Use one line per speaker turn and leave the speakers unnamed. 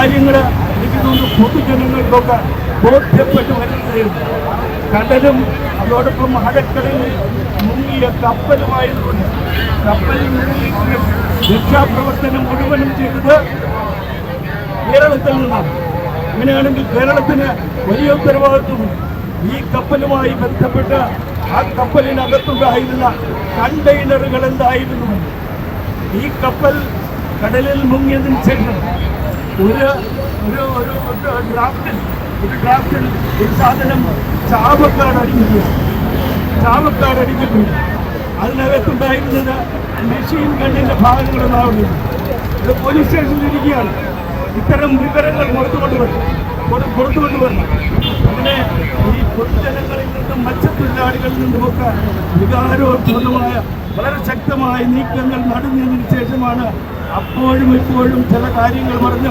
കാര്യങ്ങൾ എനിക്ക് തോന്നുന്നു പൊതുജനങ്ങൾക്കൊക്കെ ബോധ്യപ്പെട്ട് വരുന്നതാണ്. കടലും അതോടൊപ്പം ആഴക്കടലിൽ മുങ്ങിയ കപ്പലുമായതുകൊണ്ട് കപ്പലിൽ മുങ്ങി രക്ഷാപ്രവർത്തനം മുഴുവനും ചെയ്തത് കേരളത്തിൽ നിന്നാണ്. അങ്ങനെയാണെങ്കിൽ കേരളത്തിന് വലിയ ഉത്തരവാദിത്വമുണ്ട്. ഈ കപ്പലുമായി ബന്ധപ്പെട്ട് ആ കപ്പലിനകത്തുണ്ടായിരുന്ന കണ്ടെയ്നറുകൾ എന്തായിരുന്നു? ഈ കപ്പൽ കടലിൽ മുങ്ങിയതിന് ശേഷം ഒരു ഡ്രാഫ്റ്റിൽ ഒരു സാധനം ചാവക്കാടടിക്കുന്നു. അതിനകത്തുണ്ടായിരുന്നത് മെഷീൻ ഗണ്ണിന്റെ ഭാഗങ്ങളാവുന്നത്. ഇത് പോലീസ് സ്റ്റേഷനിലിരിക്കുകയാണ്. ഇത്തരം വിവരങ്ങൾ പുറത്തുകൊണ്ടുവരണം. അങ്ങനെ ഈ പൊതുജനങ്ങളിൽ നിന്നും മത്സ്യത്തൊഴിലാളികളിൽ നിന്നുമൊക്കെ വികാരോത്ഭുതമായ വളരെ ശക്തമായ നീക്കങ്ങൾ നടന്നതിന് ശേഷമാണ് അപ്പോഴും ഇപ്പോഴും ചില കാര്യങ്ങൾ പറഞ്ഞ